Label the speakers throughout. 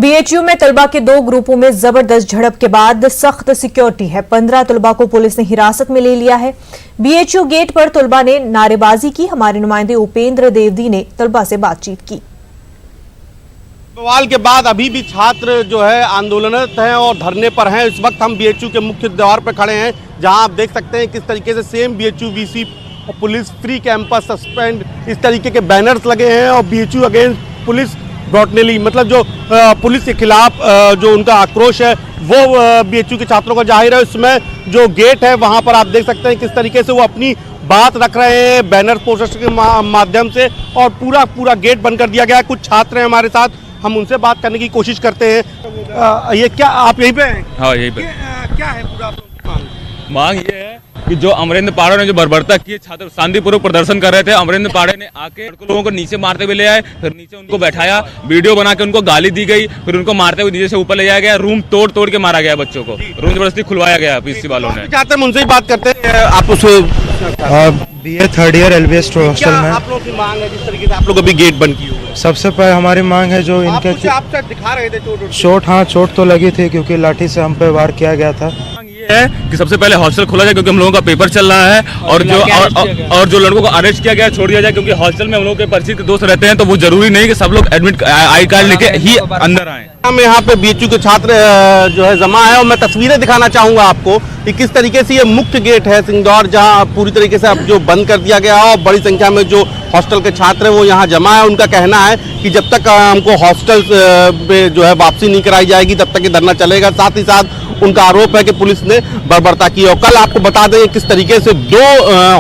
Speaker 1: BHU में तलबा के दो ग्रुपों में जबरदस्त झड़प के बाद सख्त सिक्योरिटी है। 15 तलबा को पुलिस ने हिरासत में ले लिया है। बीएचयू गेट पर तलबा ने नारेबाजी की। हमारे नुमाइंदे उपेंद्र देवदी ने तलबा से बातचीत की।
Speaker 2: बवाल के बाद अभी भी छात्र जो है आंदोलनरत हैं और धरने पर हैं। इस वक्त हम बीएचयू के मुख्य द्वार पर खड़े हैं, जहां आप देख सकते हैं किस तरीके से सेम बीएचयू वीसी और पुलिस फ्री कैंपस सस्पेंड इस तरीके के बैनर्स लगे हैं और बीएचयू अगेंस्ट पुलिस ब्रॉटनेली, मतलब जो पुलिस के खिलाफ जो उनका आक्रोश है वो बीएचयू के छात्रों का जाहिर है। इसमें जो गेट है वहां पर आप देख सकते हैं किस तरीके से वो अपनी बात रख रहे हैं बैनर पोस्टर्स के माध्यम से, और पूरा गेट बंद कर दिया गया है। कुछ छात्र हैं हमारे साथ, हम उनसे बात करने की कोशिश करते हैं। ये क्या आप यहीं पे हैं?
Speaker 3: हाँ, यहीं पे।
Speaker 2: क्या है पूरा
Speaker 3: मांग ये है कि जो अमरेंद्र पाड़े ने जो बर्बरता की, छात्र शांतिपूर्वक प्रदर्शन कर रहे थे, अमरेंद्र पाड़े ने आके लोगों को नीचे मारते हुए ले आए, फिर नीचे उनको बैठाया, वीडियो बना के उनको गाली दी गई, फिर उनको मारते हुए नीचे से ऊपर ले जाया गया, रूम तोड़ के मारा गया, बच्चों को रूम जबरदस्ती खुलवाया गया पीसी वालों ने।
Speaker 2: चाहते हैं उनसे ही बात करते हैं। आप उसे
Speaker 4: BA third year LBS hostel में
Speaker 2: आप लोगों की मांग है जिस तरीके से आप लोग अभी गेट बंद किए हुए?
Speaker 4: सबसे पहले हमारी मांग है जो इनके
Speaker 2: आप दिखा रहे थे
Speaker 4: चोट, हाँ चोट तो लगी थी क्योंकि लाठी से हम पे वार किया गया था।
Speaker 3: है कि सबसे पहले हॉस्टल खोला जाए क्योंकि हम लोगों का पेपर चल रहा है, और जो लड़कों को अरेस्ट किया गया छोड़ दिया जाए, क्योंकि हॉस्टल में हम लोगों के परिचित दोस्त रहते हैं, तो वो जरूरी नहीं कि सब लोग एडमिट आई कार्ड लेके ही अंदर आए।
Speaker 2: हम यहाँ पे बीएचयू के छात्र जो है जमा है और मैं तस्वीरें दिखाना चाहूंगा आपको कि किस तरीके से ये मुख्य गेट है सिंगदौर, जहाँ पूरी तरीके से अब जो बंद कर दिया गया है और बड़ी संख्या में जो हॉस्टल के छात्र हैं वो यहाँ जमा है। उनका कहना है कि जब तक हमको हॉस्टल में जो है वापसी नहीं कराई जाएगी तब तक ये धरना चलेगा। साथ ही साथ उनका आरोप है कि पुलिस ने बर्बरता की। और कल आपको बता दें किस तरीके से दो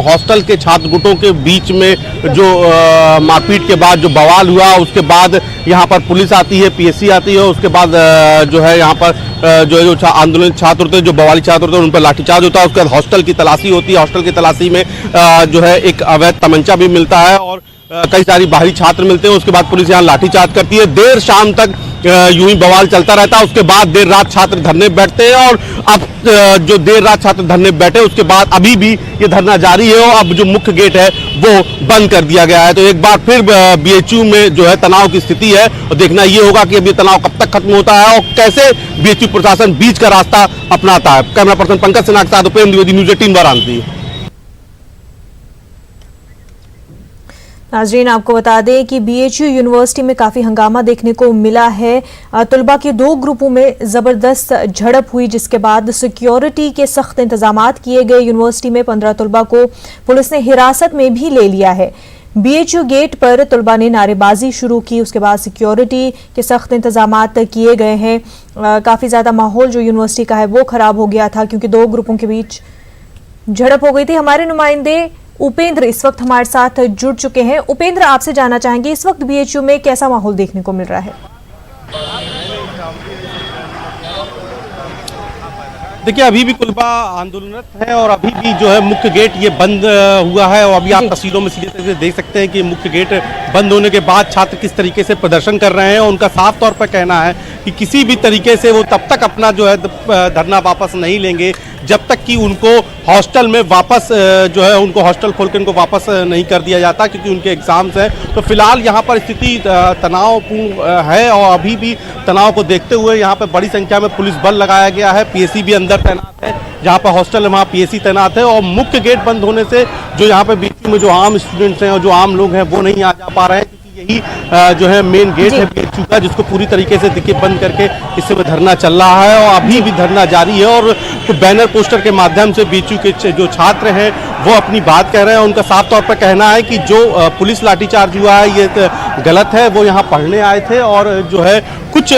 Speaker 2: हॉस्टल के छात्र गुटों के बीच में जो मारपीट के बाद जो बवाल हुआ, उसके बाद यहाँ पर पुलिस आती है, पीएससी आती है, उसके बाद जो है यहाँ पर जो आंदोलन छात्र होते हैं, जो बवाली छात्र होते हैं, उन पर लाठीचार्ज होता है। उसके बाद हॉस्टल की तलाशी होती है। हॉस्टल की तलाशी में जो है एक अवैध तमंचा भी मिलता है और कई सारी बाहरी छात्र मिलते हैं। उसके बाद पुलिस यहाँ लाठीचार्ज करती है। देर शाम तक यूं ही बवाल चलता रहता है। उसके बाद देर रात छात्र धरने बैठते हैं और अब जो देर रात छात्र धरने बैठे उसके बाद अभी भी ये धरना जारी है और अब जो मुख्य गेट है वो बंद कर दिया गया है। तो एक बार फिर बीएचयू में जो है तनाव की स्थिति है और देखना ये होगा कि अभी तनाव कब तक खत्म होता है और कैसे बीएचयू प्रशासन बीच का रास्ता अपनाता है। कैमरा पर्सन पंकज सिन्हा के साथ उपेंद्र द्विवेदी, न्यूज़ 18 वाराणसी।
Speaker 1: नाजरीन, आपको बता दें कि बीएचयू यूनिवर्सिटी में काफी हंगामा देखने को मिला है। तलबा के दो ग्रुपों में जबरदस्त झड़प हुई, जिसके बाद सिक्योरिटी के सख्त इंतजामात किए गए। यूनिवर्सिटी में 15 तलबा को पुलिस ने हिरासत में भी ले लिया है। बीएचयू गेट पर तलबा ने नारेबाजी शुरू की, उसके बाद सिक्योरिटी के सख्त इंतजामात किए गए हैं। काफी ज्यादा माहौल जो यूनिवर्सिटी का है वो खराब हो गया था क्योंकि दो ग्रुपों के बीच झड़प हो गई थी। हमारे नुमाइंदे उपेंद्र इस वक्त हमारे साथ जुड़ चुके हैं। उपेंद्र, आपसे जानना चाहेंगे इस वक्त बीएचयू में कैसा माहौल देखने को मिल रहा है?
Speaker 2: देखिए, अभी भी तलबा आंदोलनरत है और अभी भी जो है मुख्य गेट ये बंद हुआ है और अभी आप तस्वीरों में सीधे तरीके से देख सकते हैं कि मुख्य गेट बंद होने के बाद छात्र किस तरीके से प्रदर्शन कर रहे हैं। उनका साफ तौर पर कहना है कि किसी भी तरीके से वो तब तक अपना जो है धरना वापस नहीं लेंगे जब तक कि उनको हॉस्टल में वापस जो है उनको हॉस्टल खोल के उनको वापस नहीं कर दिया जाता, क्योंकि उनके एग्जाम्स हैं। तो फिलहाल यहाँ पर स्थिति तनावपूर्ण है और अभी भी तनाव को देखते हुए यहाँ पर बड़ी संख्या में पुलिस बल लगाया गया है। पीएससी भी अंदर तैनात है, जहाँ पर हॉस्टल है वहाँ पीएससी तैनात है। और मुख्य गेट बंद होने से जो यहाँ पर बीच में जो आम स्टूडेंट्स हैं और जो आम लोग हैं वो नहीं आ जा पा रहे हैं, यही जो है मेन गेट है बीएचयू का, जिसको पूरी तरीके से देखिए बंद करके इस समय धरना चल रहा है और अभी भी धरना जारी है। और तो बैनर पोस्टर के माध्यम से बीएचयू के जो छात्र हैं वो अपनी बात कह रहे हैं। उनका साफ तौर पर कहना है कि जो पुलिस लाठीचार्ज हुआ है ये गलत है। वो यहाँ पढ़ने आए थे और जो है कुछ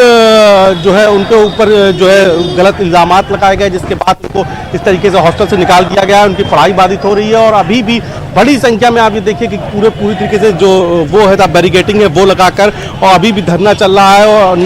Speaker 2: जो है उनके ऊपर जो है गलत इल्जामात लगाए गए, जिसके बाद उनको इस तरीके से हॉस्टल से निकाल दिया गया है। उनकी पढ़ाई बाधित हो रही है और अभी भी बड़ी संख्या में आप ये देखिए कि पूरी तरीके से जो वो है बैरिकेटिंग है वो लगाकर और अभी भी धरना चल रहा है और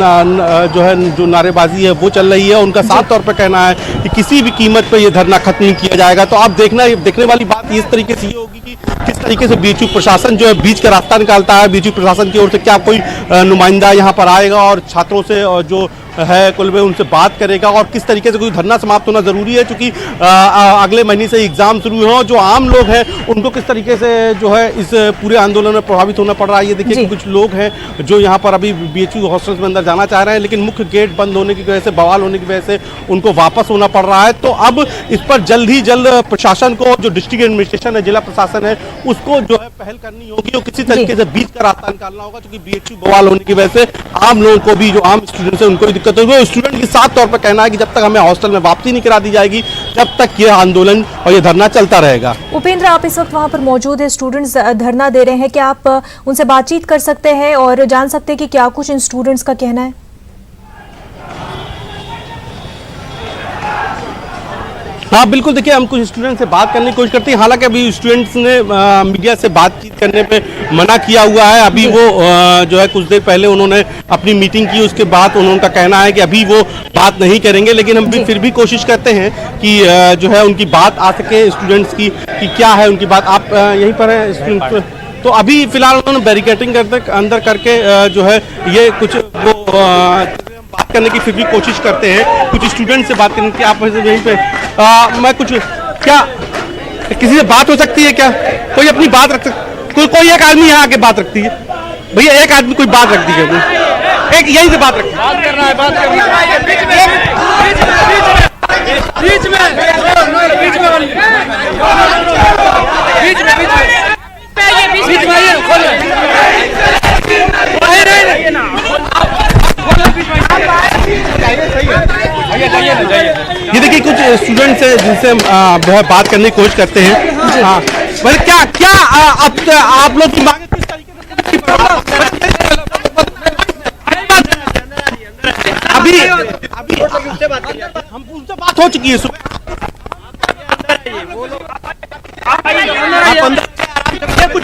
Speaker 2: जो है जो नारेबाजी है वो चल रही है। उनका साफ तौर पर कहना है कि किसी भी कीमत पर यह धरना खत्म नहीं किया जाएगा। तो अब देखने वाली बात इस तरीके से ये होगी कि किस तरीके से बीएचयू प्रशासन जो है बीच का रास्ता निकालता है। बीएचयू प्रशासन की ओर से क्या कोई नुमाइंदा यहाँ पर आएगा और छात्रों से और जो है कुलबे उनसे बात करेगा और किस तरीके से कोई धरना समाप्त होना ज़रूरी है, क्योंकि अगले महीने से एग्ज़ाम शुरू हो। जो आम लोग हैं उनको किस तरीके से जो है इस पूरे आंदोलन में प्रभावित होना पड़ रहा है। ये देखिए कि कुछ लोग हैं जो यहाँ पर अभी BHU हॉस्टल्स में अंदर जाना चाह रहे हैं, लेकिन मुख्य गेट बंद होने की वजह से, बवाल होने की वजह से उनको वापस होना पड़ रहा है। तो अब इस पर जल्द ही जल्द प्रशासन को, जो डिस्ट्रिक्ट एडमिनिस्ट्रेशन है, जिला प्रशासन है, उसको जो है पहल करनी होगी और किसी तरीके से बीच का रास्ता निकालना होगा, क्योंकि BHU बवाल होने की वजह से आम लोगों को भी, जो आम स्टूडेंट्स हैं, उनको भी दिक्कत होगी। स्टूडेंट के साथ तौर पर कहना है कि जब तक हमें हॉस्टल में वापसी नहीं करा दी जाएगी, तब तक ये आंदोलन और ये धरना चलता रहेगा।
Speaker 1: उपेंद्र, आप इस वक्त वहां पर मौजूद है, स्टूडेंट्स धरना दे रहे हैं, क्या आप उनसे बातचीत कर सकते हैं और जान सकते हैं कि क्या कुछ इन स्टूडेंट्स का कहना है?
Speaker 2: हाँ बिल्कुल, देखिए हम कुछ स्टूडेंट से बात करने की कोशिश करते हैं। हालांकि अभी स्टूडेंट्स ने मीडिया से बातचीत करने पे मना किया हुआ है। अभी वो जो है कुछ देर पहले उन्होंने अपनी मीटिंग की, उसके बाद उनका कहना है कि अभी वो बात नहीं करेंगे, लेकिन हम फिर भी कोशिश करते हैं कि जो है उनकी बात आ सके स्टूडेंट्स की, कि क्या है उनकी बात। आप यहीं पर है स्टूडेंट, तो अभी फिलहाल उन्होंने बैरिकेडिंग अंदर करके जो है ये कुछ वो बात करने की फिर भी कोशिश करते हैं, कुछ स्टूडेंट से बात करने की। आप यहीं पे मैं कुछ, क्या किसी से बात हो सकती है क्या? कोई अपनी बात रख सकता, कोई एक आदमी यहाँ आके बात रखती है भैया, एक आदमी कोई बात रख दीजिए, एक यहीं से बात करना है, बात करना है ये देखिए कुछ स्टूडेंट्स हैं जिनसे हम बात करने की कोशिश करते हैं। हाँ, मतलब क्या अब आप लोग की मांग किस तरीके से अभी हम उनसे बात हो चुकी है सुबह। कुछ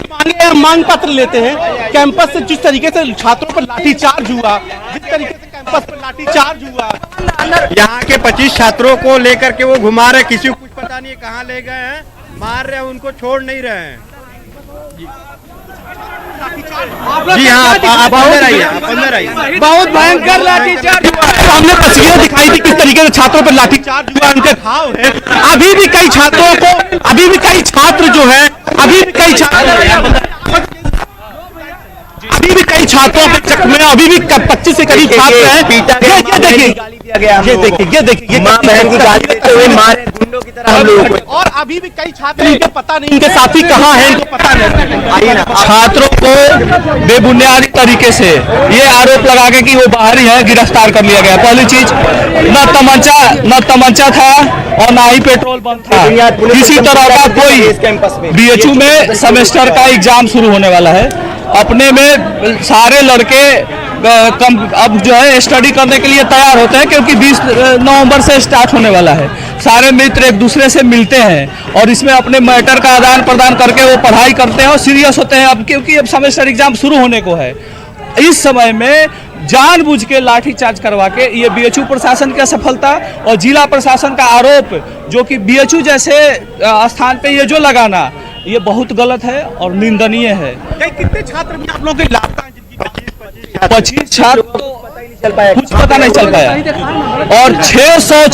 Speaker 2: मांग पत्र लेते हैं कैंपस से, जिस तरीके से छात्रों पर लाठीचार्ज हुआ, जिस तरीके से कैंपस पर लाठीचार्ज हुआ,
Speaker 5: यहाँ के 25 छात्रों को लेकर के वो घुमा रहे, किसी को कुछ पता नहीं कहाँ ले गए हैं, मार रहे हैं, उनको छोड़ नहीं रहे हैं। जी हाँ, आप अंदर आइए, आप अंदर आइए।
Speaker 6: बहुत भयंकर लाठीचार्ज हुआ है।
Speaker 2: हमने तस्वीरें दिखाई थी किस तरीके से छात्रों पर लाठीचार्ज हुआ, उनके घाव है। अभी भी कई छात्रों को, अभी भी कई छात्र जो है, अभी भी कई छात्रों के जख्म, अभी भी 25 से करीब छात्र हैं। ये देखिए मां बहन की गाली देते हुए मारे गुंडों की तरह हम लोगों को, और अभी भी कई छात्र, इनके पता नहीं, इनके साथी कहाँ हैं, इनको पता नहीं। आइए ना,
Speaker 3: छात्रों को बेबुनियादी तरीके से ये आरोप लगा के कि वो बाहरी है, गिरफ्तार कर लिया गया। पहली चीज, न तमंचा था और ना ही पेट्रोल बम था। किसी तरह का कोई BHU में सेमेस्टर का एग्जाम शुरू होने वाला है, अपने में सारे लड़के अब जो है स्टडी करने के लिए तैयार होते हैं, क्योंकि 20 नवंबर से स्टार्ट होने वाला है। सारे मित्र एक दूसरे से मिलते हैं और इसमें अपने मैटर का आदान प्रदान करके वो पढ़ाई करते हैं और सीरियस होते हैं, अब क्योंकि अब सेमेस्टर एग्जाम शुरू होने को है। इस समय में जानबूझ के लाठीचार्ज करवा के ये BHU प्रशासन की असफलता और जिला प्रशासन का आरोप, जो कि BHU जैसे स्थान पे ये जो लगाना, ये बहुत गलत है और निंदनीय है।
Speaker 2: कितने छात्र भी आप लोगों के लापता हैं?
Speaker 3: 25 छात्र तो कुछ पता नहीं चल पाया, और 600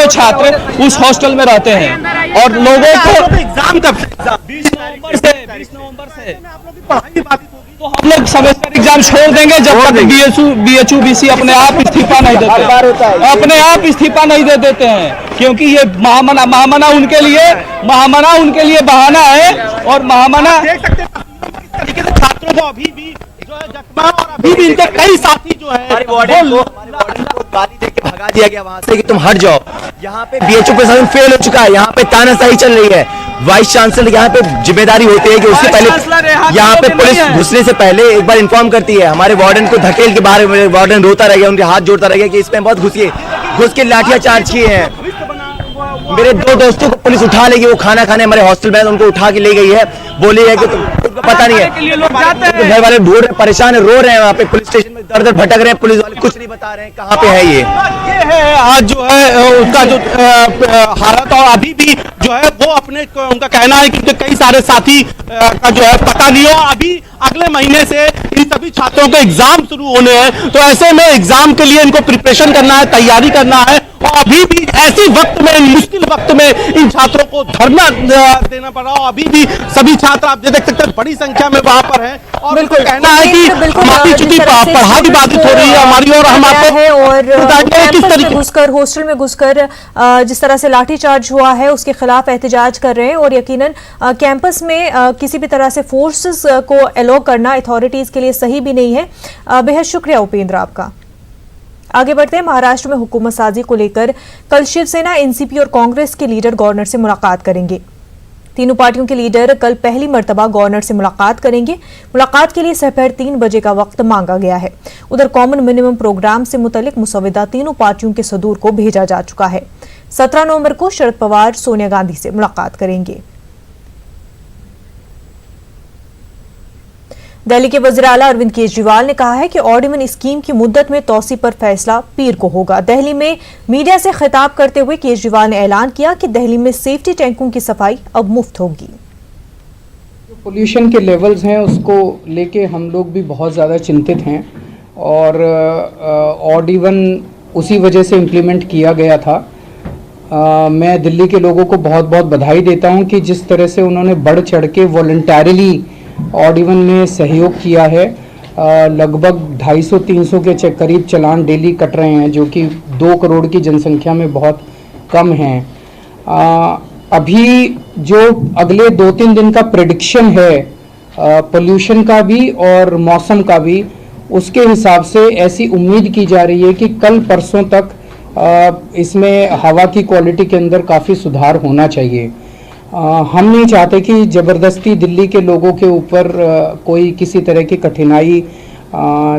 Speaker 3: छात्र उस हॉस्टल में रहते हैं, और लोगों को
Speaker 2: एग्जाम कब?
Speaker 3: 20 नवंबर से तो हम लोग सेमेस्टर एग्जाम छोड़ देंगे जब तक BHU BC अपने आप इस्तीफा नहीं देते हैं, क्योंकि ये महामना उनके लिए बहाना है, और महामना
Speaker 2: देख सकते हैं किस तरीके से छात्रों को अभी भी जो है जख्मा, और अभी भी इनके कई साथी जो है
Speaker 6: हमारे वार्डन को गाली देके भगा दिया गया वहां से कि तुम हट जाओ। यहाँ पे BHU प्रशासन फेल हो चुका है, यहाँ पे तानाशाही चल रही है। वाइस चांसलर यहाँ पे जिम्मेदारी होती है कि उससे पहले यहाँ पे पुलिस घुसने से पहले एक बार इन्फॉर्म करती है। हमारे वार्डन को धकेल के बाहर, वार्डन रोता रह गया, उनके हाथ जोड़ता रह गया कि इसमें बहुत घुस के लाठियां चार्ज किए हैं। मेरे 2 दोस्तों को पुलिस उठा लेगी, वो खाना खाने हमारे हॉस्टल में, उनको उठा के ले गई है, बोली है कि तुमको पता नहीं है, घर वाले ढूंढ रहे, परेशान रो रहे हैं, वहाँ पे पुलिस स्टेशन में दर दर भटक रहे हैं, पुलिस वाले कुछ नहीं बता रहे हैं कहाँ पे है ये
Speaker 2: है। आज जो है उसका जो हालत और अभी भी जो है वो अपने उनका कहना है कि कई सारे साथी का जो है पता नहीं हो। अभी अगले महीने से इन सभी छात्रों के एग्जाम शुरू होने हैं, तो ऐसे में एग्जाम के लिए इनको प्रिपरेशन करना है, तैयारी करना है, और अभी भी ऐसी वक्त में, मुश्किल वक्त में इन छात्रों को धरना देना पड़ा। अभी भी सभी छात्र आप देख सकते हैं बड़ी संख्या में वहां पर हैं, और उनको कहना है कि हमारी चूंकि पढ़ाई बाधित हो रही है हमारी, और हम आपको
Speaker 1: है और
Speaker 2: किस
Speaker 1: कैंपस में
Speaker 2: तरीके
Speaker 1: घुसकर, हॉस्टल में घुसकर जिस तरह से लाठीचार्ज हुआ है उसके खिलाफ एहतजाज कर रहे हैं, और यकीनन कैंपस में किसी भी तरह से फोर्सेस को अलो करना अथॉरिटीज के लिए सही भी नहीं है। बेहद शुक्रिया उपेंद्र आपका। आगे बढ़ते हैं। महाराष्ट्र में हुकूमत साजी को लेकर कल शिवसेना, एनसीपी और कांग्रेस के लीडर गवर्नर से मुलाकात करेंगे। तीनों पार्टियों के लीडर कल पहली मर्तबा गवर्नर से मुलाकात करेंगे। मुलाकात के लिए दोपहर 3 बजे का वक्त मांगा गया है। उधर कॉमन मिनिमम प्रोग्राम से मुतल्लिक मुसविदा तीनों पार्टियों के सदूर को भेजा जा चुका है। 17 नवंबर को शरद पवार सोनिया गांधी से मुलाकात करेंगे। दिल्ली के वज़ीर आला अरविंद केजरीवाल ने कहा है कि ऑड इवन स्कीम की मुद्दत में तौसी पर फैसला पीर को होगा। दिल्ली में मीडिया से खिताब करते हुए केजरीवाल ने ऐलान किया कि दिल्ली में सेफ्टी टैंकों की सफाई अब मुफ्त होगी।
Speaker 7: जो पोल्यूशन के लेवल्स हैं उसको लेके हम लोग भी बहुत ज़्यादा चिंतित हैं, और ऑड इवन उसी वजह से इम्प्लीमेंट किया गया था। मैं दिल्ली के लोगों को बहुत बहुत बधाई देता हूं कि जिस तरह से उन्होंने बढ़ चढ़ के वॉलंटरीली ऑड इवन में सहयोग किया है। लगभग 250-300 के करीब चालान डेली कट रहे हैं, जो कि 2 करोड़ की जनसंख्या में बहुत कम हैं। अभी जो अगले 2-3 दिन का प्रेडिक्शन है पोल्यूशन का भी और मौसम का भी, उसके हिसाब से ऐसी उम्मीद की जा रही है कि कल परसों तक इसमें हवा की क्वालिटी के अंदर काफ़ी सुधार होना चाहिए। हम नहीं चाहते कि ज़बरदस्ती दिल्ली के लोगों के ऊपर कोई किसी तरह की कठिनाई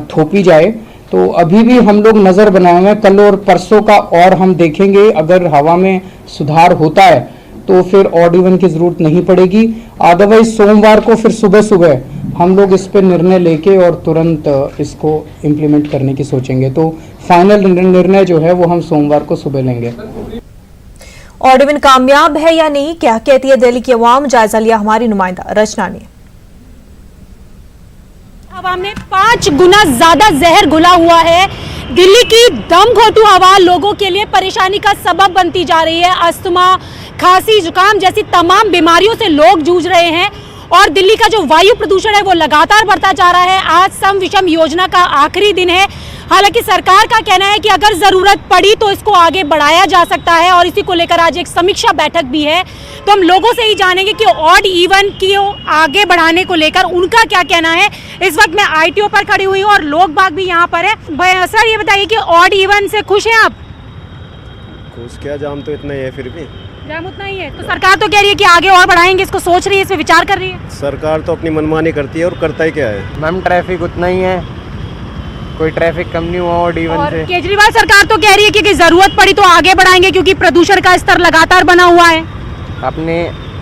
Speaker 7: थोपी जाए, तो अभी भी हम लोग नज़र बनाए हुए हैं। कल और परसों का और हम देखेंगे, अगर हवा में सुधार होता है तो फिर ऑड इवन की ज़रूरत नहीं पड़ेगी। अदरवाइज सोमवार को फिर सुबह सुबह हम लोग इस पर निर्णय लेके और तुरंत इसको इम्प्लीमेंट करने की सोचेंगे। तो फाइनल निर्णय जो है वो हम सोमवार को सुबह लेंगे।
Speaker 1: ऑड इवन कामयाब है या नहीं, क्या कहती है दिल्ली की अवाम, जायजा लिया हमारी नुमाइंदा रचना ने।
Speaker 8: हवा में 5 गुना ज्यादा जहर घुला हुआ है। दिल्ली की दम घोटू हवा लोगों के लिए परेशानी का सबब बनती जा रही है। अस्थमा, खांसी, जुकाम जैसी तमाम बीमारियों से लोग जूझ रहे हैं, और दिल्ली का जो वायु प्रदूषण है वो लगातार बढ़ता जा रहा है। आज सम विषम योजना का आखिरी दिन है। हालांकि सरकार का कहना है कि अगर जरूरत पड़ी तो इसको आगे बढ़ाया जा सकता है, और इसी को लेकर आज एक समीक्षा बैठक भी है। तो हम लोगों से ही जानेंगे कि ऑड इवन की आगे बढ़ाने को लेकर उनका क्या कहना है। इस वक्त मैं ITO पर खड़ी हुई हूँ और लोग बाग भी यहाँ पर है। सर ये बताइए कि ऑड इवन से खुश हैं आप?
Speaker 5: खुश क्या, जाम तो इतना ही है, फिर भी
Speaker 8: जाम उतना ही है। तो सरकार तो कह रही है कि आगे और बढ़ाएंगे, इसको सोच रही है, इस पे विचार कर रही है।
Speaker 5: सरकार तो अपनी मनमानी करती है, और करता ही क्या है।
Speaker 4: मैम ट्रैफिक उतना ही है, कोई ट्रैफिक कम नहीं हुआ ऑड इवन
Speaker 8: और
Speaker 4: से।
Speaker 8: केजरीवाल सरकार तो कह रही है कि जरूरत पड़ी तो आगे बढ़ाएंगे, क्योंकि प्रदूषण का स्तर लगातार बना हुआ है।
Speaker 4: अपने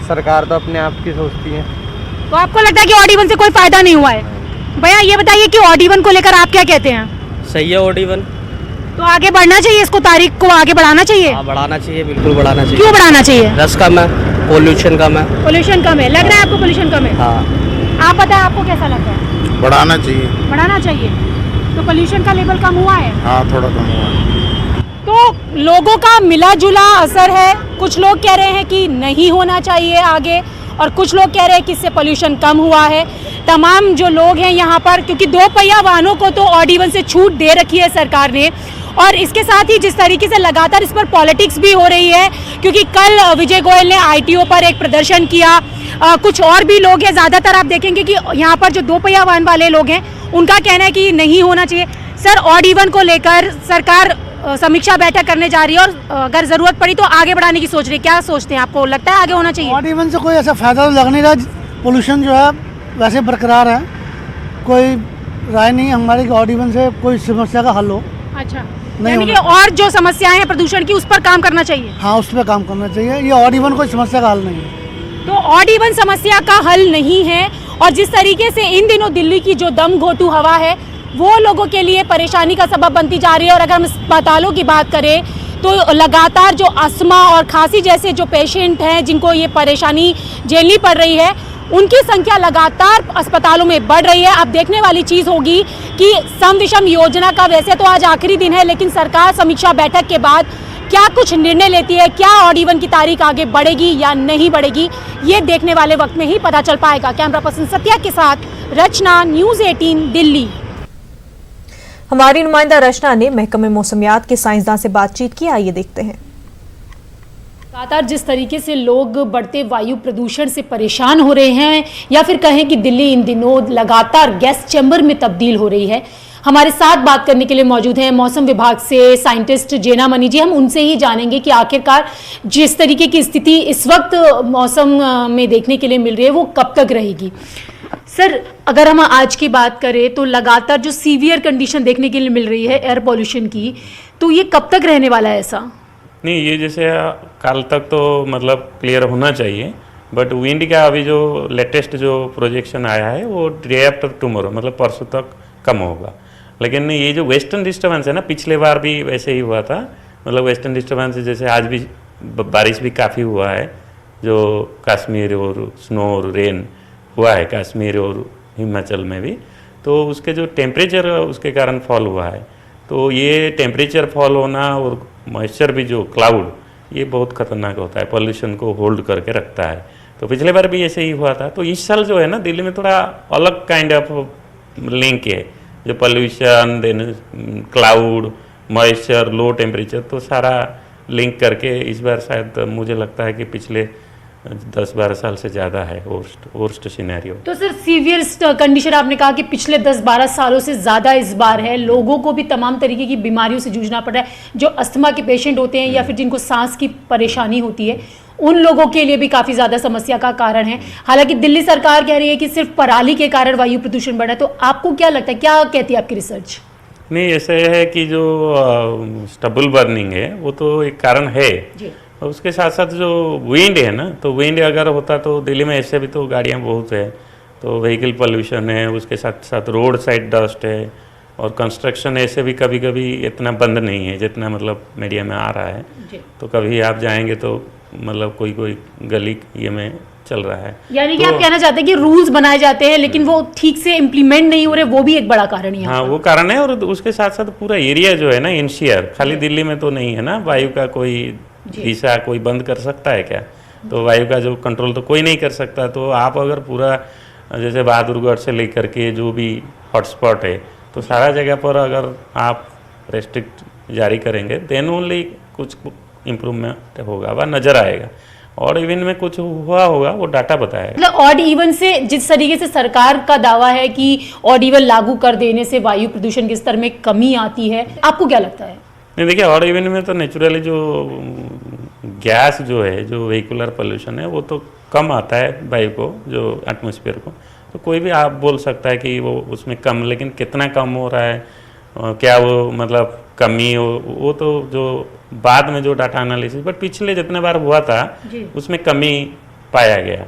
Speaker 4: सरकार तो अपने आप की सोचती है।
Speaker 8: तो आपको लगता है कि ऑड इवन से कोई फायदा नहीं हुआ है? भैया ये बताइए कि ऑड इवन को लेकर आप क्या कहते हैं?
Speaker 9: सही है ऑड इवन,
Speaker 8: तो आगे बढ़ना चाहिए, इसको तारीख को आगे बढ़ाना चाहिए।
Speaker 9: हाँ बढ़ाना चाहिए, बिल्कुल बढ़ाना चाहिए।
Speaker 8: क्यों बढ़ाना चाहिए?
Speaker 9: रस कम है, पोल्यूशन कम है।
Speaker 8: पोल्यूशन कम है, लग रहा है आपको पोल्यूशन कम है?
Speaker 9: हाँ।
Speaker 8: आप बताएं आपको कैसा लगता है?
Speaker 5: बढ़ाना चाहिए।
Speaker 8: बढ़ाना चाहिए। तो पोल्यूशन का लेवल कम हुआ है?
Speaker 5: हाँ थोड़ा कम हुआ है।
Speaker 8: तो लोगों का मिला जुला असर है। कुछ लोग कह रहे हैं कि नहीं होना चाहिए आगे, और कुछ लोग कह रहे हैं कि इससे पोल्यूशन कम हुआ है। तमाम जो लोग हैं यहाँ पर, क्योंकि 2 पहिया वाहनों को तो ऑड इवन से छूट दे रखी है सरकार ने, और इसके साथ ही जिस तरीके से लगातार इस पर पॉलिटिक्स भी हो रही है, क्योंकि कल विजय गोयल ने ITO पर एक प्रदर्शन किया। कुछ और भी लोग हैं, ज़्यादातर आप देखेंगे कि यहाँ पर जो 2 पहिया वाहन वाले लोग हैं उनका कहना है कि नहीं होना चाहिए। सर ऑड इवन को लेकर सरकार समीक्षा बैठक करने जा रही है, और अगर जरूरत पड़ी तो आगे बढ़ाने की सोच रही है। क्या सोचते हैं, आपको लगता है आगे होना चाहिए?
Speaker 10: ऑड इवन से कोई ऐसा फायदा तो लग नहीं रहा। पोल्यूशन जो है वैसे बरकरार है, कोई राय नहीं हमारी कि ऑड इवन से कोई समस्या का हल हो।
Speaker 8: अच्छा,
Speaker 10: नहीं
Speaker 8: यानी कि
Speaker 10: होना।
Speaker 8: और जो समस्याएं हैं प्रदूषण की उस पर काम करना चाहिए।
Speaker 10: हाँ, उस पर काम करना चाहिए। ये ऑड इवन कोई समस्या का हल नहीं है।
Speaker 8: तो ऑड इवन समस्या का हल नहीं है, और जिस तरीके से इन दिनों दिल्ली की जो दम घोटू हवा है वो लोगों के लिए परेशानी का सबब बनती जा रही है। और अगर हम अस्पतालों की बात करें तो लगातार जो अस्थमा और खांसी जैसे जो पेशेंट हैं जिनको ये परेशानी झेलनी पड़ रही है, उनकी संख्या लगातार अस्पतालों में बढ़ रही है। अब देखने वाली चीज़ होगी कि सम विषम योजना का वैसे तो आज आखिरी दिन है, लेकिन सरकार समीक्षा बैठक के बाद क्या कुछ निर्णय लेती है, क्या ऑड इवन की तारीख आगे बढ़ेगी या नहीं बढ़ेगी, ये देखने वाले वक्त में ही पता चल पाएगा। कैमरा पर्सन सत्या के साथ रचना, न्यूज़ 18 दिल्ली।
Speaker 1: हमारी नुमाइंदा रचना ने महकमे मौसमियात के साइंसदान से बातचीत की, आइए देखते हैं।
Speaker 8: लगातार जिस तरीके से लोग बढ़ते वायु प्रदूषण से परेशान हो रहे हैं, या फिर कहें कि दिल्ली इन दिनों लगातार गैस चैम्बर में तब्दील हो रही है, हमारे साथ बात करने के लिए मौजूद हैं मौसम विभाग से साइंटिस्ट जेना मनी जी। हम उनसे ही जानेंगे कि आखिरकार जिस तरीके की स्थिति इस वक्त मौसम में देखने के लिए मिल रही है वो कब तक रहेगी। सर, अगर हम आज की बात करें तो लगातार जो सीवियर कंडीशन देखने के लिए मिल रही है एयर पोल्यूशन की, तो ये कब तक रहने वाला है ऐसा?
Speaker 11: नहीं, ये जैसे कल तक तो मतलब क्लियर होना चाहिए, बट विंड का अभी जो लेटेस्ट जो प्रोजेक्शन आया है वो डे आफ्टर टुमारो मतलब परसों तक कम होगा। लेकिन ये जो वेस्टर्न डिस्टर्बेंस है ना, पिछले बार भी वैसे ही हुआ था, मतलब वेस्टर्न डिस्टर्बेंस जैसे आज भी बारिश भी काफ़ी हुआ है, जो कश्मीर और स्नो और रेन हुआ है कश्मीर और हिमाचल में भी, तो उसके जो टेम्परेचर उसके कारण फॉल हुआ है। तो ये टेम्परेचर फॉल होना और मॉइस्चर भी जो क्लाउड, ये बहुत खतरनाक होता है, पोल्यूशन को होल्ड करके रखता है। तो पिछले बार भी ऐसे ही हुआ था। तो इस साल जो है ना दिल्ली में थोड़ा अलग काइंड ऑफ लिंक है, जो pollution then cloud moisture low temperature, तो सारा लिंक करके इस बार शायद मुझे लगता है कि पिछले 10-12 साल से ज़्यादा है वर्स्ट सिनेरियो।
Speaker 8: तो सर, सीवियरस्ट कंडीशन आपने कहा कि पिछले 10-12 सालों से ज़्यादा इस बार है। लोगों को भी तमाम तरीके की बीमारियों से जूझना पड़ रहा है, जो अस्थमा के पेशेंट होते हैं या फिर जिनको सांस की परेशानी होती है, उन लोगों के लिए भी काफ़ी ज़्यादा समस्या का कारण है। हालांकि दिल्ली सरकार कह रही है कि सिर्फ पराली के कारण वायु प्रदूषण बढ़ रहा है, तो आपको क्या लगता है, क्या कहती है आपकी रिसर्च?
Speaker 11: नहीं, ऐसे है कि जो स्टबल बर्निंग है वो तो एक कारण है, उसके साथ साथ जो विंड है ना, तो विंड अगर होता तो दिल्ली में ऐसे भी तो गाड़ियाँ बहुत है, तो व्हीकल पोल्यूशन है, उसके साथ साथ रोड साइड डस्ट है, और कंस्ट्रक्शन ऐसे भी कभी कभी इतना बंद नहीं है जितना मतलब मीडिया में आ रहा है। तो कभी आप जाएंगे तो मतलब कोई गली ये में चल रहा है।
Speaker 8: यानी कि आप कहना चाहते हैं कि रूल्स बनाए जाते हैं लेकिन वो ठीक से इम्प्लीमेंट नहीं हो रहे, वो भी एक बड़ा कारण है।
Speaker 11: हाँ, वो कारण है। और उसके साथ साथ पूरा एरिया जो है ना एनसीआर, खाली दिल्ली में तो नहीं है ना, वायु का कोई दिशा कोई बंद कर सकता है क्या? तो वायु का जो कंट्रोल तो कोई नहीं कर सकता। तो आप अगर पूरा जैसे बहादुरगढ़ से लेकर के जो भी हॉटस्पॉट है, तो सारा जगह पर अगर आप रेस्ट्रिक्ट जारी करेंगे देन ओनली कुछ इम्प्रूवमेंट होगा, वह नज़र आएगा। ऑड इवन में कुछ हुआ होगा वो डाटा बताएगा।
Speaker 8: मतलब ऑड इवन से जिस तरीके से सरकार का दावा है कि ऑड इवन लागू कर देने से वायु प्रदूषण के स्तर में कमी आती है, आपको क्या लगता है?
Speaker 11: नहीं, देखिए, ऑड इवन में तो नेचुरली जो गैस जो है, जो व्हीकुलर पोल्यूशन है, वो तो कम आता है वायु को, जो एटमॉस्फेयर को। तो कोई भी आप बोल सकता है कि वो उसमें कम, लेकिन कितना कम हो रहा है, क्या वो मतलब कमी हो, वो तो जो बाद में जो डाटा एनालिसिस, बट पिछले जितने बार हुआ था उसमें कमी पाया गया।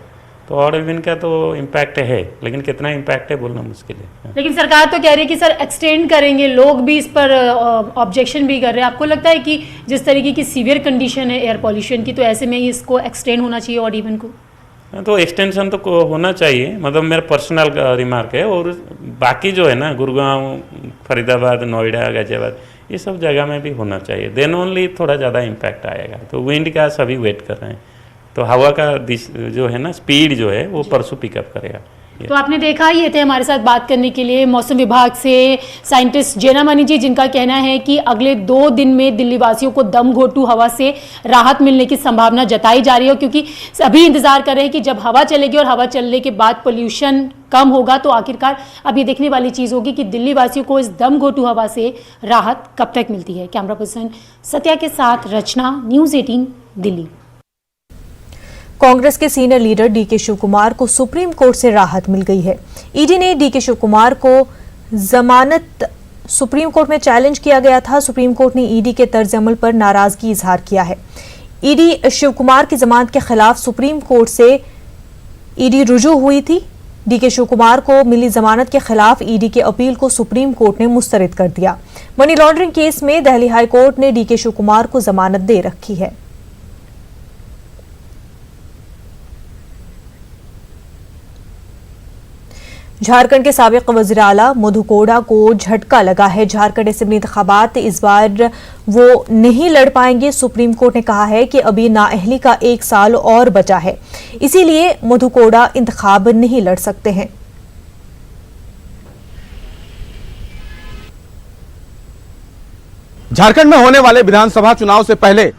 Speaker 11: तो ऑड इवन का तो इम्पैक्ट है, लेकिन कितना इम्पैक्ट है बोलना मुश्किल है।
Speaker 8: लेकिन सरकार तो कह रही है कि सर एक्सटेंड करेंगे, लोग भी इस पर ऑब्जेक्शन भी कर रहे हैं। आपको लगता है कि जिस तरीके की सीवियर कंडीशन है एयर पॉल्यूशन की, तो ऐसे में इसको एक्सटेंड होना चाहिए ऑड इवन को?
Speaker 11: तो एक्सटेंशन तो होना चाहिए, मतलब मेरा पर्सनल रिमार्क है। और बाकी जो है ना, गुड़गांव, फरीदाबाद, नोएडा, गाजियाबाद, ये सब जगह में भी होना चाहिए, देन ओनली थोड़ा ज़्यादा इम्पैक्ट आएगा। तो विंड का सभी वेट कर रहे हैं, तो हवा का जो है ना स्पीड जो है वो परसों पिकअप करेगा।
Speaker 8: तो आपने देखा, ये थे हमारे साथ बात करने के लिए मौसम विभाग से साइंटिस्ट जेना मनी जी, जिनका कहना है कि अगले 2 दिन में दिल्ली वासियों को दम घोटू हवा से राहत मिलने की संभावना जताई जा रही है, क्योंकि सभी इंतजार कर रहे हैं कि जब हवा चलेगी और हवा चलने के बाद पोल्यूशन कम होगा, तो आखिरकार अब ये देखने वाली चीज़ होगी कि दिल्ली वासियों को इस दम घोटू हवा से राहत कब तक मिलती है। कैमरा पर्सन सत्या के साथ रचना, न्यूज़ 18 दिल्ली।
Speaker 1: कांग्रेस के senior leader DK Shiv Kumar को सुप्रीम कोर्ट से राहत मिल गई है। ईडी ने डीके शिव कुमार को जमानत सुप्रीम कोर्ट में चैलेंज किया गया था। सुप्रीम कोर्ट ने ईडी के तर्ज अमल पर नाराजगी इजहार किया है। ईडी शिव कुमार की जमानत के खिलाफ सुप्रीम कोर्ट से ईडी रुजू हुई थी। डीके शिव कुमार को मिली जमानत के खिलाफ ईडी के अपील को सुप्रीम कोर्ट ने मुस्तरद कर दिया। मनी लॉन्ड्रिंग केस में दिल्ली हाई कोर्ट ने डीके शिव कुमार को जमानत दे रखी है। झारखंड के साबिक वज़ीर आला मधु कोड़ा को झटका लगा है। झारखंड असेंबली इंतखाबात इस बार वो नहीं लड़ पाएंगे। सुप्रीम कोर्ट ने कहा है कि अभी नाअहली का 1 साल और बचा है, इसीलिए मधु कोड़ा इंतखाब नहीं लड़ सकते हैं।
Speaker 12: झारखंड में होने वाले विधानसभा चुनाव से पहले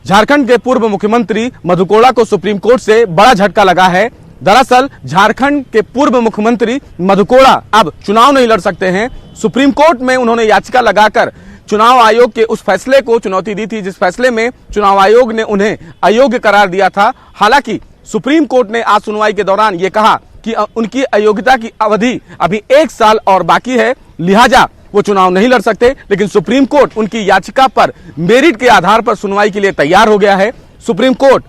Speaker 12: झारखंड के पूर्व मुख्यमंत्री मधु कोड़ा को सुप्रीम कोर्ट से बड़ा झटका लगा है। दरअसल झारखंड के पूर्व मुख्यमंत्री मधु कोड़ा अब चुनाव नहीं लड़ सकते हैं। सुप्रीम कोर्ट में उन्होंने याचिका लगाकर चुनाव आयोग के उस फैसले को चुनौती दी थी जिस फैसले में चुनाव आयोग ने उन्हें अयोग्य करार दिया था। हालांकि सुप्रीम कोर्ट ने आज सुनवाई के दौरान ये कहा कि उनकी अयोग्यता की अवधि अभी 1 साल और बाकी है, लिहाजा वो चुनाव नहीं लड़ सकते। लेकिन सुप्रीम कोर्ट उनकी याचिका पर मेरिट के आधार पर सुनवाई के लिए तैयार हो गया है। सुप्रीम कोर्ट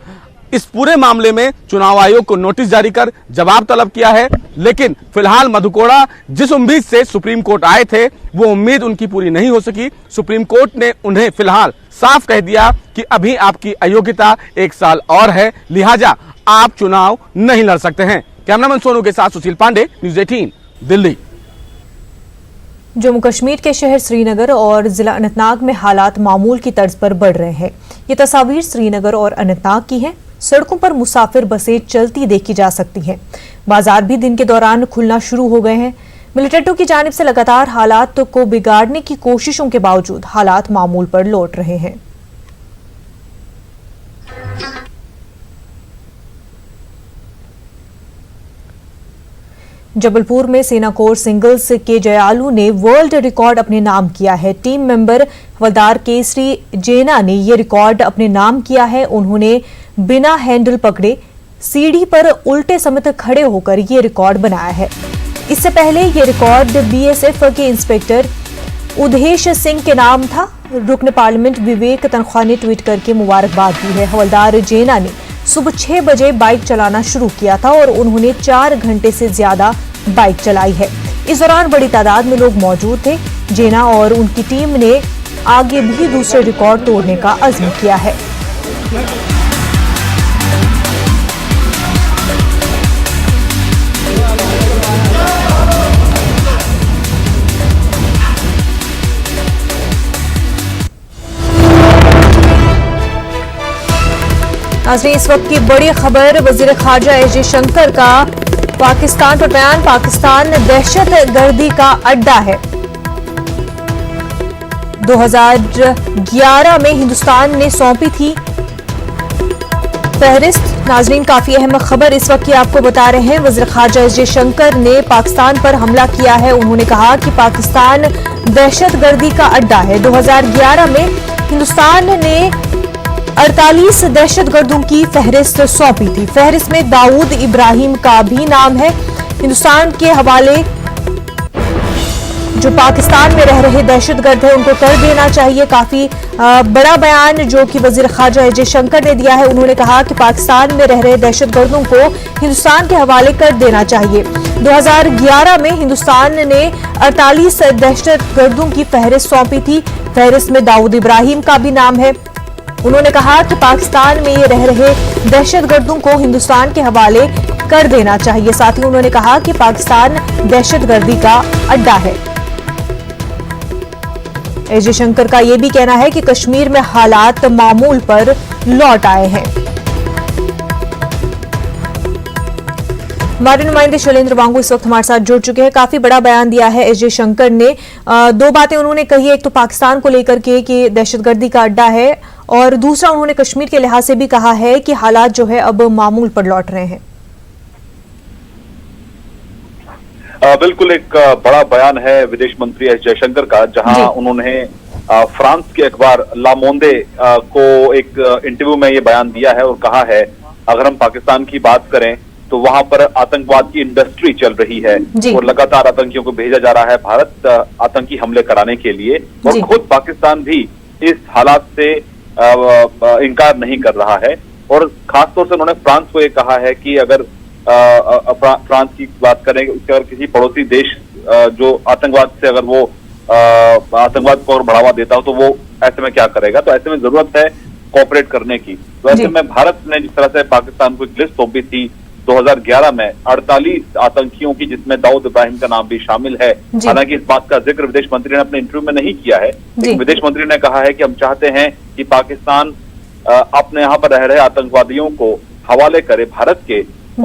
Speaker 12: इस पूरे मामले में चुनाव आयोग को नोटिस जारी कर जवाब तलब किया है। लेकिन फिलहाल मधु कोड़ा जिस उम्मीद से सुप्रीम कोर्ट आए थे वो उम्मीद उनकी पूरी नहीं हो सकी। सुप्रीम कोर्ट ने उन्हें फिलहाल साफ कह दिया कि अभी आपकी अयोग्यता 1 साल और है, लिहाजा आप चुनाव नहीं लड़ सकते हैं। कैमरामैन सोनू के साथ सुशील पांडे, न्यूज़ 18 दिल्ली।
Speaker 1: जम्मू कश्मीर के शहर श्रीनगर और जिला अनंतनाग में हालात मामूल की तर्ज पर बढ़ रहे हैं। ये तस्वीर श्रीनगर और अनंतनाग की है। सड़कों पर मुसाफिर बसें चलती देखी जा सकती हैं। बाजार भी दिन के दौरान खुलना शुरू हो गए हैं। मिलिटेंटों की जानिब से लगातार हालात को बिगाड़ने की कोशिशों के बावजूद हालात मामूल पर लौट रहे हैं। जबलपुर में सेना कोर सिंगल्स के जयालू ने वर्ल्ड रिकॉर्ड अपने नाम किया है। टीम मेंबर हवलदार केसरी जेना ने यह रिकॉर्ड अपने नाम किया है। उन्होंने बिना हैंडल पकड़े सीढ़ी पर उल्टे समेत खड़े होकर ये रिकॉर्ड बनाया है। इससे पहले ये रिकॉर्ड बीएसएफ के इंस्पेक्टर उदेश सिंह के नाम था। रुकन पार्लियामेंट विवेक तनख्वाह ने ट्वीट करके मुबारकबाद दी है। हवलदार जेना ने सुबह 6 बजे बाइक चलाना शुरू किया था और उन्होंने 4 घंटे से ज्यादा बाइक चलाई है। इस दौरान बड़ी तादाद में लोग मौजूद थे। जेना और उनकी टीम ने आगे भी दूसरे रिकॉर्ड तोड़ने का अज़्म किया है। नाज़रीन, इस वक्त की बड़ी खबर, वज़ीर ख़ारजा एस जयशंकर का पाकिस्तान पर बयान। पाकिस्तान दहशत गर्दी का अड्डा है। 2011 में हिंदुस्तान ने सौंपी थी फहरिस्त। नाज़रीन, काफी अहम खबर इस वक्त की आपको बता रहे हैं। वज़ीर ख़ारजा एस जयशंकर ने पाकिस्तान पर हमला किया है। उन्होंने कहा कि पाकिस्तान दहशत गर्दी का अड्डा है। 2011 में हिंदुस्तान ने 48 दहशतगर्दों की फहरिस्त सौंपी थी। फहरिस्त में दाऊद इब्राहिम का भी नाम है। हिंदुस्तान के हवाले जो पाकिस्तान में रह रहे दहशतगर्द हैं उनको कर देना चाहिए। काफी बड़ा बयान जो कि वज़ीर ख़ारजा एस जयशंकर ने दिया है। उन्होंने कहा कि पाकिस्तान में रह रहे दहशतगर्दों को हिंदुस्तान के हवाले कर देना चाहिए। 2011 में हिंदुस्तान ने 48 दहशतगर्दों की फहरिस्त सौंपी थी। फहरिस्त में दाऊद इब्राहिम का भी नाम है। उन्होंने कहा कि पाकिस्तान में ये रह रहे दहशतगर्दों को हिंदुस्तान के हवाले कर देना चाहिए। साथ ही उन्होंने कहा कि पाकिस्तान दहशतगर्दी का अड्डा है। एस जयशंकर का यह भी कहना है कि कश्मीर में हालात मामूल पर लौट आए हैं। हमारे नुमाइंदे शैलेंद्र वांगू इस वक्त हमारे साथ जुड़ चुके हैं। काफी बड़ा बयान दिया है एस जयशंकर ने। 2 बातें उन्होंने कही, एक तो पाकिस्तान को लेकर के कि दहशतगर्दी का अड्डा है, और दूसरा उन्होंने कश्मीर के लिहाज से भी कहा है कि हालात जो है अब मामूल पर लौट रहे हैं।
Speaker 13: बिल्कुल एक बड़ा बयान है विदेश मंत्री एस जयशंकर का, जहां उन्होंने फ्रांस के अखबार ला मोंदे को एक इंटरव्यू में ये बयान दिया है और कहा है अगर हम पाकिस्तान की बात करें तो वहां पर आतंकवाद की इंडस्ट्री चल रही है और लगातार आतंकियों को भेजा जा रहा है भारत आतंकी हमले कराने के लिए, और खुद पाकिस्तान भी इस हालात से इनकार नहीं कर रहा है। और खासतौर से उन्होंने फ्रांस को ये कहा है कि अगर फ्रांस की बात करें, अगर किसी पड़ोसी देश जो आतंकवाद से अगर वो आतंकवाद को और बढ़ावा देता हो तो वो ऐसे में क्या करेगा, तो ऐसे में जरूरत है कोऑपरेट करने की। तो ऐसे में भारत ने जिस तरह से पाकिस्तान को एक लिस्ट सौंपी थी 2011 में 48 आतंकियों की, जिसमें दाऊद इब्राहिम का नाम भी शामिल है। हालांकि इस बात का जिक्र विदेश मंत्री ने अपने इंटरव्यू में नहीं किया है, लेकिन विदेश मंत्री ने कहा है कि हम चाहते हैं कि पाकिस्तान अपने यहाँ पर रह रहे आतंकवादियों को हवाले करे भारत के,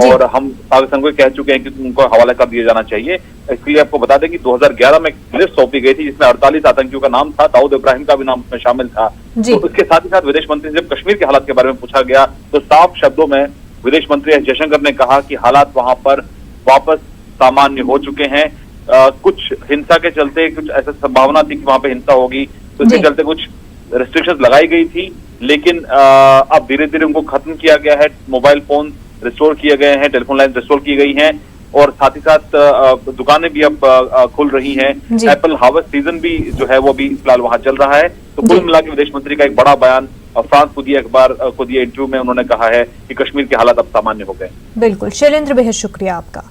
Speaker 13: और हम पाकिस्तान को कह चुके हैं कि उनको हवाला कर दिया जाना चाहिए। इसलिए आपको बता दें कि 2011 में एक लिस्ट सौंपी गई थी जिसमें 48 आतंकियों का नाम था, दाऊद इब्राहिम का भी नाम उसमें शामिल था। तो उसके साथ ही साथ विदेश मंत्री से जब कश्मीर के हालात के बारे में पूछा गया तो साफ शब्दों में विदेश मंत्री एस जयशंकर ने कहा कि हालात वहां पर वापस सामान्य हो चुके हैं। कुछ हिंसा के चलते कुछ ऐसा संभावना थी कि वहां पे हिंसा होगी, तो इसके चलते कुछ रिस्ट्रिक्शंस लगाई गई थी, लेकिन अब धीरे धीरे उनको खत्म किया गया है। मोबाइल फोन रिस्टोर किए गए हैं, टेलीफोन लाइन रिस्टोर की गई हैं, और साथ ही साथ दुकानें भी अब खुल रही हैं। एप्पल हार्वेस्ट सीजन भी जो है वो भी फिलहाल वहां चल रहा है। तो कुल मिला के विदेश मंत्री का एक बड़ा बयान फ्रांस को दिया, अखबार को दिए इंटरव्यू में उन्होंने कहा है कि कश्मीर के हालात अब सामान्य हो गए।
Speaker 1: बिल्कुल शैलेंद्र, बेहद शुक्रिया आपका।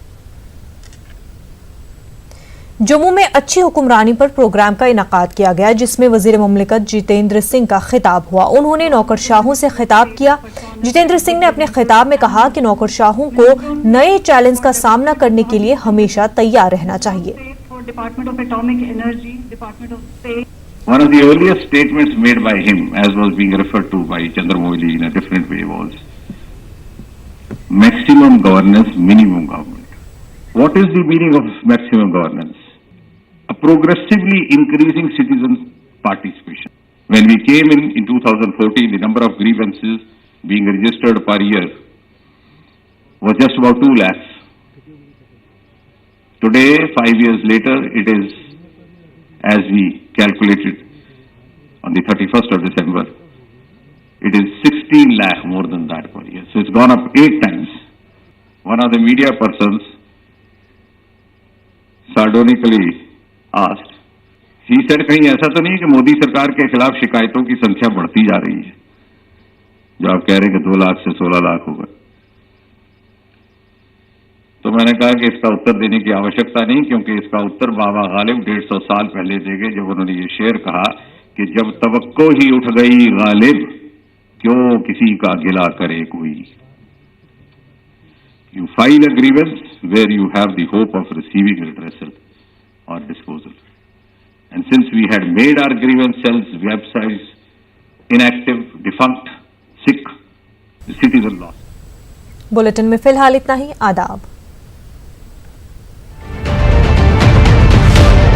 Speaker 1: जम्मू में अच्छी हुक्मरानी पर प्रोग्राम का इनेकाद किया गया जिसमें वजीर मुमलिकत जितेंद्र सिंह का खिताब हुआ। उन्होंने नौकरशाहों से खिताब किया। जितेंद्र सिंह ने अपने खिताब में कहा कि नौकरशाहों को नए चैलेंज का सामना करने के लिए हमेशा तैयार रहना चाहिए।
Speaker 14: One of the earliest statements made by him, as was being referred to by Chandramouli in a different way, was maximum governance, minimum government. What is the meaning of maximum governance? A progressively increasing citizen participation. When we came in 2014, the number of grievances being registered per year was just about 2 lakhs. Today, 5 years later, it is, as we calculated on the 31st of December, it is 16 lakh more than that per year. So it's gone up 8 times. One of the media persons sardonically asked, he said, कहीं ऐसा तो नहीं कि मोदी सरकार के खिलाफ शिकायतों की संख्या बढ़ती जा रही है, जो आप कह रहे हैं कि 2 लाख से 16 लाख होगा। तो मैंने कहा कि इसका उत्तर देने की आवश्यकता नहीं, क्योंकि इसका उत्तर बाबा गालिब 150 साल पहले देंगे, जब उन्होंने ये शेर कहा कि जब तवक्को ही उठ गई गालिब, क्यों किसी का गिला करे कोई। You file a grievance where you have the hope of receiving redressal or disposal. And since we had made our grievance cells, websites inactive, defunct, sick, the citizen lost.
Speaker 1: Bulletin में फिलहाल इतना ही। आदाब।